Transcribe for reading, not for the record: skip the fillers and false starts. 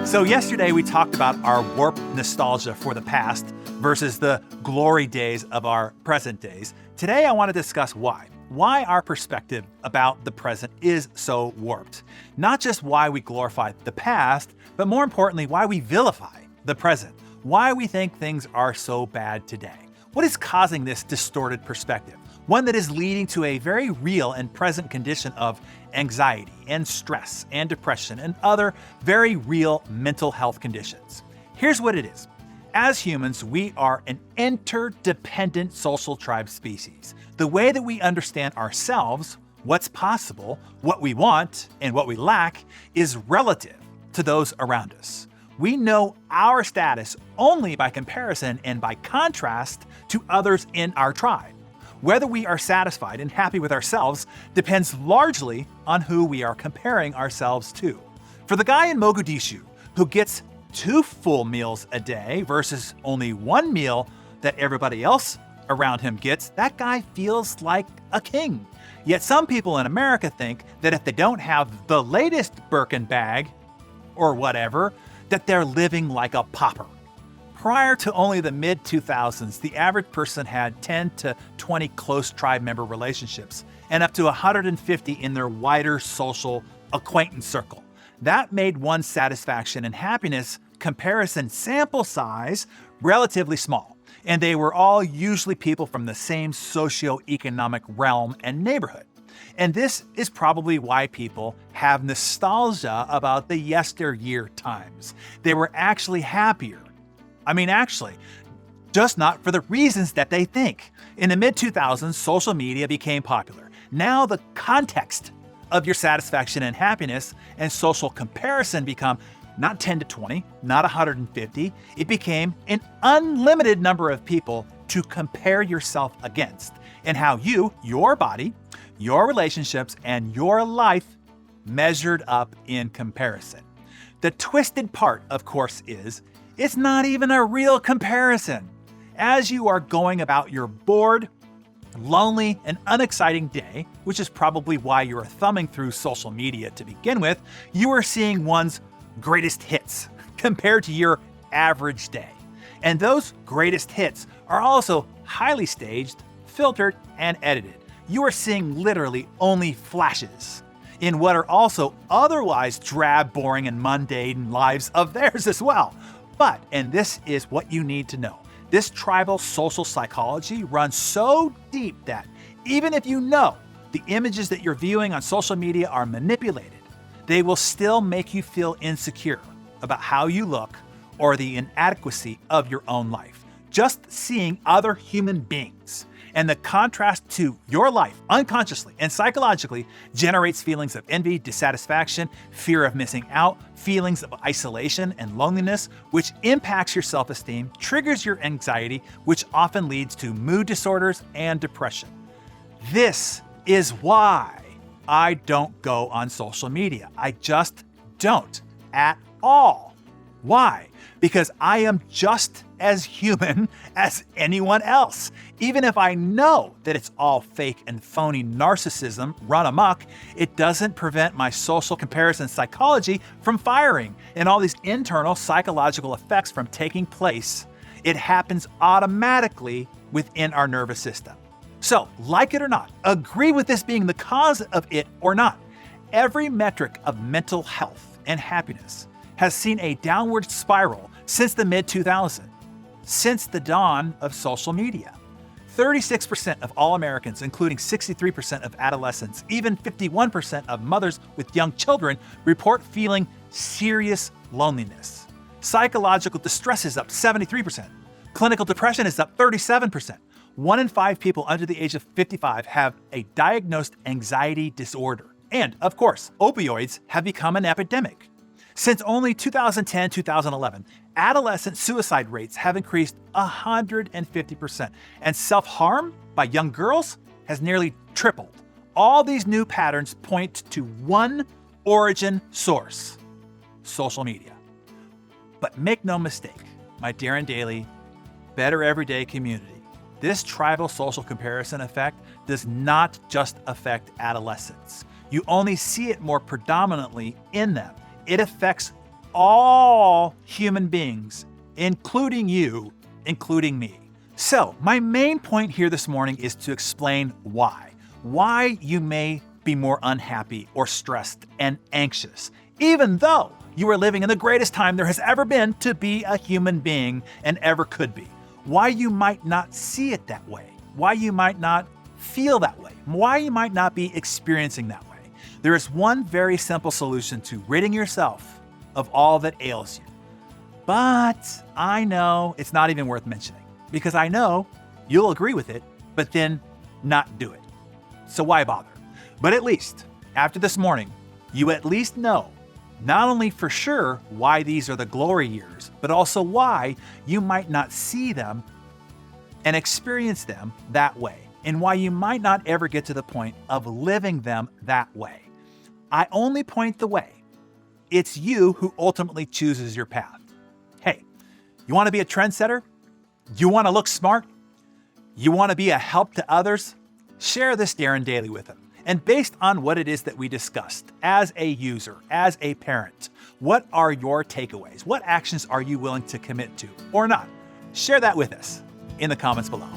So yesterday we talked about our warped nostalgia for the past versus the glory days of our present days. Today I want to discuss why our perspective about the present is so warped. Not just why we glorify the past, but more importantly, why we vilify the present. Why we think things are so bad today. What is causing this distorted perspective? One that is leading to a very real and present condition of anxiety and stress and depression and other very real mental health conditions. Here's what it is. As humans, we are an interdependent social tribe species. The way that we understand ourselves, what's possible, what we want, and what we lack is relative to those around us. We know our status only by comparison and by contrast to others in our tribe. Whether we are satisfied and happy with ourselves depends largely on who we are comparing ourselves to. For the guy in Mogadishu who gets 2 full meals a day versus only 1 meal that everybody else around him gets, that guy feels like a king. Yet some people in America think that if they don't have the latest Birkin bag or whatever, that they're living like a pauper. Prior to only the mid-2000s, the average person had 10 to 20 close tribe member relationships and up to 150 in their wider social acquaintance circle. That made one's satisfaction and happiness comparison sample size relatively small, and they were all usually people from the same socioeconomic realm and neighborhood. And this is probably why people have nostalgia about the yesteryear times. They were actually happier. Just not for the reasons that they think. In the mid-2000s, social media became popular. Now the context of your satisfaction and happiness and social comparison become not 10 to 20, not 150. It became an unlimited number of people to compare yourself against, and how you, your body, your relationships, and your life measured up in comparison. The twisted part, of course, is it's not even a real comparison. As you are going about your bored, lonely, and unexciting day, which is probably why you are thumbing through social media to begin with, you are seeing one's greatest hits compared to your average day. And those greatest hits are also highly staged, filtered, and edited. You are seeing literally only flashes in what are also otherwise drab, boring, and mundane lives of theirs as well. But, and this is what you need to know, this tribal social psychology runs so deep that even if you know the images that you're viewing on social media are manipulated, they will still make you feel insecure about how you look or the inadequacy of your own life. Just seeing other human beings and the contrast to your life unconsciously and psychologically generates feelings of envy, dissatisfaction, fear of missing out, feelings of isolation and loneliness, which impacts your self-esteem, triggers your anxiety, which often leads to mood disorders and depression. This is why I don't go on social media. I just don't at all. Why? Because I am just as human as anyone else. Even if I know that it's all fake and phony narcissism run amok, it doesn't prevent my social comparison psychology from firing and all these internal psychological effects from taking place. It happens automatically within our nervous system. So, like it or not, agree with this being the cause of it or not, every metric of mental health and happiness has seen a downward spiral since the mid-2000s, since the dawn of social media. 36% of all Americans, including 63% of adolescents, even 51% of mothers with young children, report feeling serious loneliness. Psychological distress is up 73%. Clinical depression is up 37%. 1 in 5 people under the age of 55 have a diagnosed anxiety disorder. And, of course, opioids have become an epidemic. Since only 2010-2011, adolescent suicide rates have increased 150%, and self-harm by young girls has nearly tripled. All these new patterns point to one origin source: social media. But make no mistake, my DarrenDaily, better everyday community, this tribal social comparison effect does not just affect adolescents. You only see it more predominantly in them. It affects all human beings, including you, including me. So, my main point here this morning is to explain why you may be more unhappy or stressed and anxious, even though you are living in the greatest time there has ever been to be a human being and ever could be. Why you might not see it that way, why you might not feel that way, why you might not be experiencing that way. There is one very simple solution to ridding yourself of all that ails you. But I know it's not even worth mentioning, because I know you'll agree with it, but then not do it. So why bother? But at least, after this morning, you at least know not only for sure why these are the glory years, but also why you might not see them and experience them that way, and why you might not ever get to the point of living them that way. I only point the way. It's you who ultimately chooses your path. Hey, you want to be a trendsetter? You want to look smart? You want to be a help to others? Share this Darren Daily with them. And based on what it is that we discussed, as a user, as a parent, what are your takeaways? What actions are you willing to commit to or not? Share that with us in the comments below.